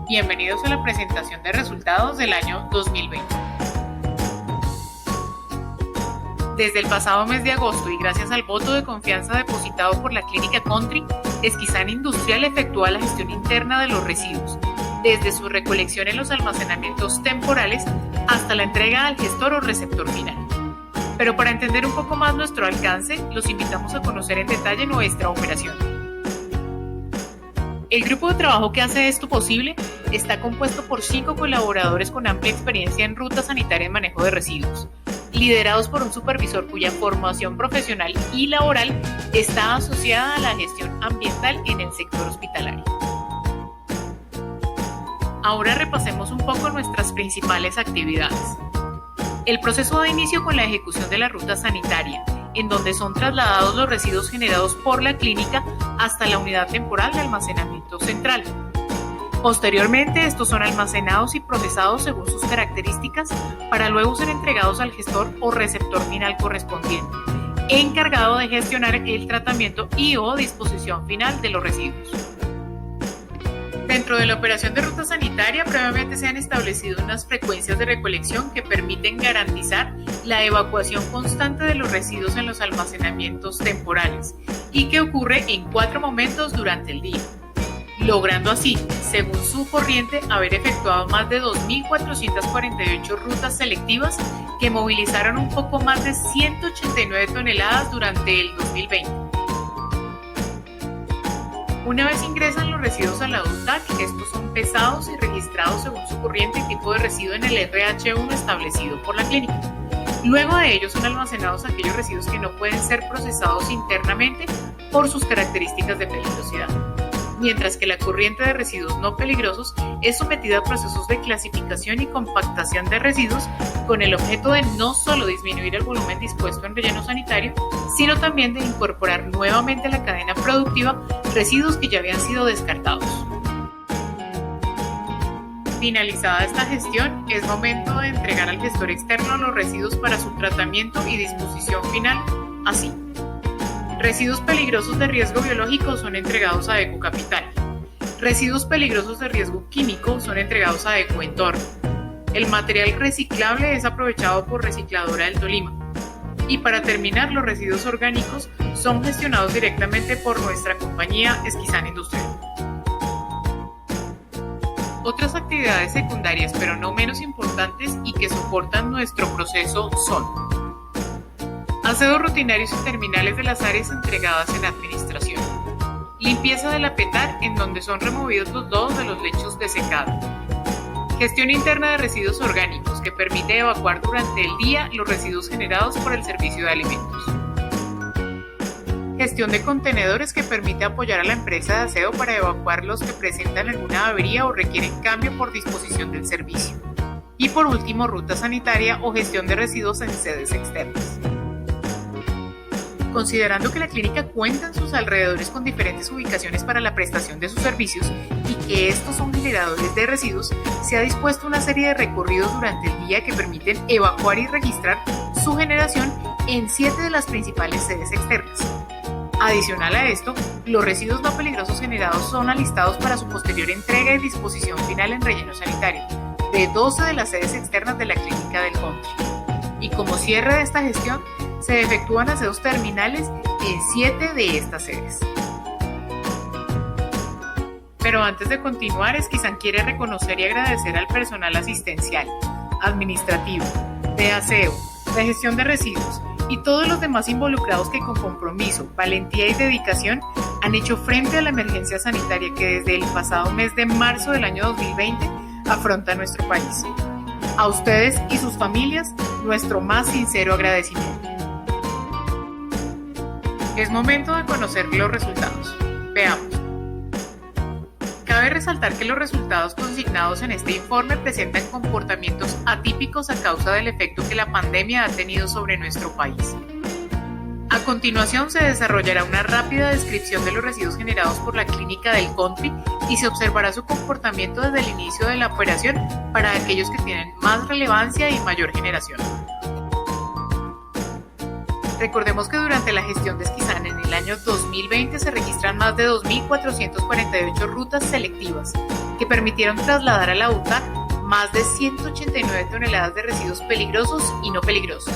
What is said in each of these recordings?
Bienvenidos a la presentación de resultados del año 2020. Desde el pasado mes de agosto y gracias al voto de confianza depositado por la Clínica Country, Esquizán Industrial efectúa la gestión interna de los residuos, desde su recolección en los almacenamientos temporales hasta la entrega al gestor o receptor final. Pero para entender un poco más nuestro alcance, los invitamos a conocer en detalle nuestra operación. El grupo de trabajo que hace esto posible está compuesto por 5 colaboradores con amplia experiencia en ruta sanitaria y manejo de residuos, liderados por un supervisor cuya formación profesional y laboral está asociada a la gestión ambiental en el sector hospitalario. Ahora repasemos un poco nuestras principales actividades. El proceso da inicio con la ejecución de la ruta sanitaria, en donde son trasladados los residuos generados por la clínica hasta la unidad temporal de almacenamiento central. Posteriormente, estos son almacenados y procesados según sus características para luego ser entregados al gestor o receptor final correspondiente, encargado de gestionar el tratamiento y o disposición final de los residuos. Dentro de la operación de ruta sanitaria, previamente se han establecido unas frecuencias de recolección que permiten garantizar la evacuación constante de los residuos en los almacenamientos temporales y que ocurre en 4 momentos durante el día, logrando así, según su corriente, haber efectuado más de 2.448 rutas selectivas que movilizaron un poco más de 189 toneladas durante el 2020. Una vez ingresan los residuos a la UTAC, estos son pesados y registrados según su corriente y tipo de residuo en el RH1 establecido por la clínica. Luego de ello son almacenados aquellos residuos que no pueden ser procesados internamente por sus características de peligrosidad, mientras que la corriente de residuos no peligrosos es sometida a procesos de clasificación y compactación de residuos con el objeto de no solo disminuir el volumen dispuesto en relleno sanitario, sino también de incorporar nuevamente a la cadena productiva residuos que ya habían sido descartados. Finalizada esta gestión, es momento de entregar al gestor externo los residuos para su tratamiento y disposición final, así. Residuos peligrosos de riesgo biológico son entregados a Ecocapital. Residuos peligrosos de riesgo químico son entregados a Ecoentorno. El material reciclable es aprovechado por Recicladora del Tolima. Y para terminar, los residuos orgánicos son gestionados directamente por nuestra compañía Esquizán Industrial. Otras actividades secundarias, pero no menos importantes y que soportan nuestro proceso son: aseos rutinarios y terminales de las áreas entregadas en administración. Limpieza de la PETAR, en donde son removidos los lodos de los lechos de secado. Gestión interna de residuos orgánicos, que permite evacuar durante el día los residuos generados por el servicio de alimentos. Gestión de contenedores, que permite apoyar a la empresa de aseo para evacuar los que presentan alguna avería o requieren cambio por disposición del servicio. Y por último, ruta sanitaria o gestión de residuos en sedes externas. Considerando que la clínica cuenta en sus alrededores con diferentes ubicaciones para la prestación de sus servicios y que estos son generadores de residuos, se ha dispuesto una serie de recorridos durante el día que permiten evacuar y registrar su generación en 7 de las principales sedes externas. Adicional a esto, los residuos no peligrosos generados son alistados para su posterior entrega y disposición final en relleno sanitario de 12 de las sedes externas de la Clínica del Country. Y como cierre de esta gestión, se efectúan aseos terminales en 7 de estas sedes. Pero antes de continuar, Esquizán quiere reconocer y agradecer al personal asistencial, administrativo, de aseo, de gestión de residuos y todos los demás involucrados que con compromiso, valentía y dedicación han hecho frente a la emergencia sanitaria que desde el pasado mes de marzo del año 2020 afronta nuestro país. A ustedes y sus familias, nuestro más sincero agradecimiento. Es momento de conocer los resultados. Veamos. Cabe resaltar que los resultados consignados en este informe presentan comportamientos atípicos a causa del efecto que la pandemia ha tenido sobre nuestro país. A continuación se desarrollará una rápida descripción de los residuos generados por la Clínica del Country y se observará su comportamiento desde el inicio de la operación para aquellos que tienen más relevancia y mayor generación. Recordemos que durante la gestión de Esquizán en el año 2020 se registran más de 2.448 rutas selectivas que permitieron trasladar a la UTA más de 189 toneladas de residuos peligrosos y no peligrosos,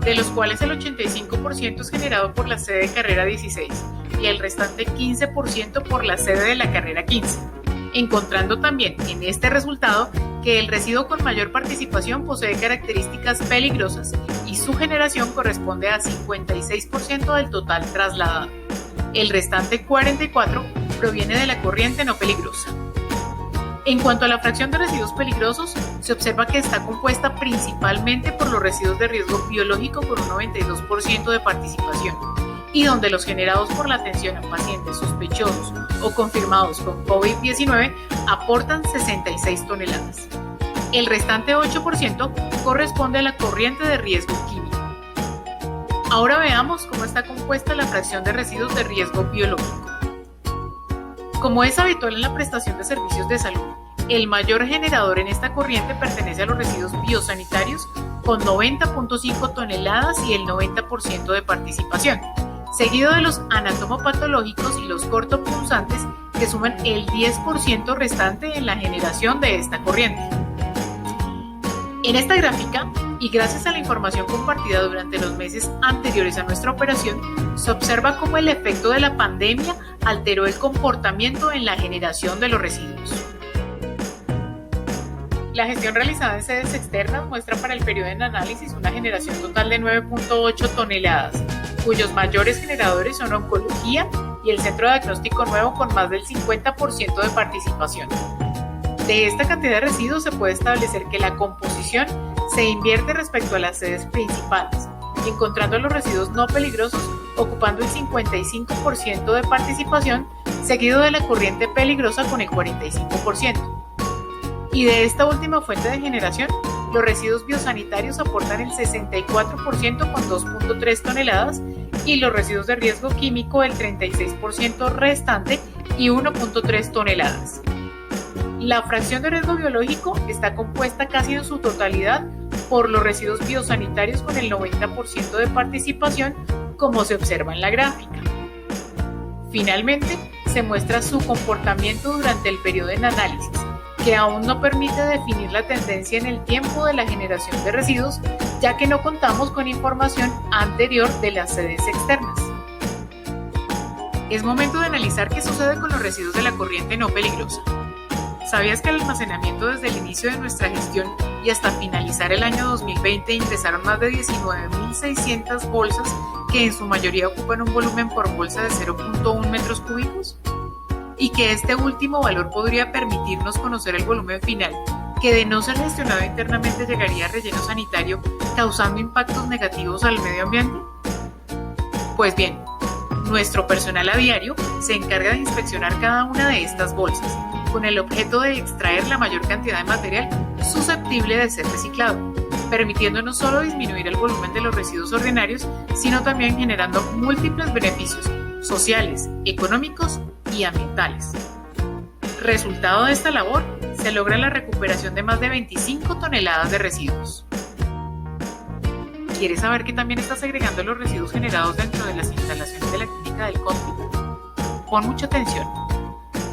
de los cuales el 85% es generado por la sede de carrera 16 y el restante 15% por la sede de la carrera 15, encontrando también en este resultado que el residuo con mayor participación posee características peligrosas y su generación corresponde a 56% del total trasladado. El restante 44% proviene de la corriente no peligrosa. En cuanto a la fracción de residuos peligrosos, se observa que está compuesta principalmente por los residuos de riesgo biológico con un 92% de participación, y donde los generados por la atención a pacientes sospechosos o confirmados con COVID-19 aportan 66 toneladas. El restante 8% corresponde a la corriente de riesgo químico. Ahora veamos cómo está compuesta la fracción de residuos de riesgo biológico. Como es habitual en la prestación de servicios de salud, el mayor generador en esta corriente pertenece a los residuos biosanitarios con 90.5 toneladas y el 90% de participación, seguido de los anatomopatológicos y los cortopunzantes que suman el 10% restante en la generación de esta corriente. En esta gráfica, y gracias a la información compartida durante los meses anteriores a nuestra operación, se observa cómo el efecto de la pandemia alteró el comportamiento en la generación de los residuos. La gestión realizada en sedes externas muestra para el periodo en análisis una generación total de 9.8 toneladas, cuyos mayores generadores son oncología y el centro de diagnóstico nuevo con más del 50% de participación. De esta cantidad de residuos se puede establecer que la composición se invierte respecto a las sedes principales, encontrando los residuos no peligrosos ocupando el 55% de participación, seguido de la corriente peligrosa con el 45%. Y de esta última fuente de generación, los residuos biosanitarios aportan el 64% con 2.3 toneladas y los residuos de riesgo químico el 36% restante y 1.3 toneladas. La fracción de riesgo biológico está compuesta casi en su totalidad por los residuos biosanitarios con el 90% de participación, como se observa en la gráfica. Finalmente, se muestra su comportamiento durante el periodo en análisis, que aún no permite definir la tendencia en el tiempo de la generación de residuos, ya que no contamos con información anterior de las sedes externas. Es momento de analizar qué sucede con los residuos de la corriente no peligrosa. ¿Sabías que al almacenamiento desde el inicio de nuestra gestión y hasta finalizar el año 2020 ingresaron más de 19.600 bolsas que en su mayoría ocupan un volumen por bolsa de 0.1 metros cúbicos? Y que este último valor podría permitirnos conocer el volumen final, que de no ser gestionado internamente llegaría a relleno sanitario, causando impactos negativos al medio ambiente. Pues bien, nuestro personal a diario se encarga de inspeccionar cada una de estas bolsas, con el objeto de extraer la mayor cantidad de material susceptible de ser reciclado, permitiendo no solo disminuir el volumen de los residuos ordinarios, sino también generando múltiples beneficios sociales, económicos y ambientales. Resultado de esta labor, se logra la recuperación de más de 25 toneladas de residuos. ¿Quieres saber qué también está segregando los residuos generados dentro de las instalaciones de la clínica del CONVI? Pon mucha atención.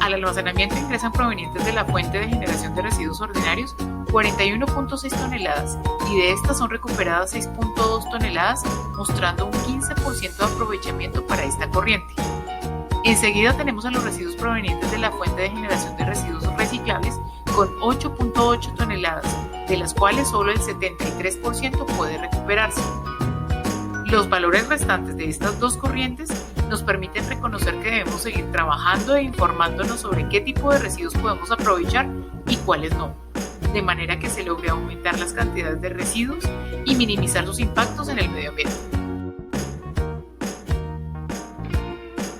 Al almacenamiento ingresan provenientes de la fuente de generación de residuos ordinarios 41.6 toneladas y de estas son recuperadas 6.2 toneladas, mostrando un 15% de aprovechamiento para esta corriente. Enseguida tenemos a los residuos provenientes de la fuente de generación de residuos reciclables con 8.8 toneladas, de las cuales solo el 73% puede recuperarse. Los valores restantes de estas dos corrientes nos permiten reconocer que debemos seguir trabajando e informándonos sobre qué tipo de residuos podemos aprovechar y cuáles no, de manera que se logre aumentar las cantidades de residuos y minimizar sus impactos en el medio ambiente.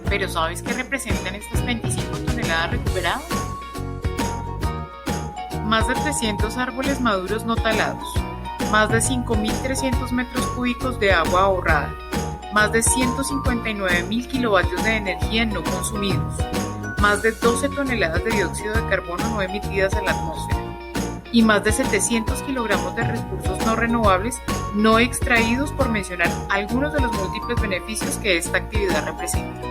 ¿Pero sabes qué representan estas 25 toneladas recuperadas? Más de 300 árboles maduros no talados, más de 5.300 metros cúbicos de agua ahorrada, más de 159.000 kilovatios de energía no consumidos, más de 12 toneladas de dióxido de carbono no emitidas a la atmósfera, y más de 700 kilogramos de recursos no renovables no extraídos, por mencionar algunos de los múltiples beneficios que esta actividad representa.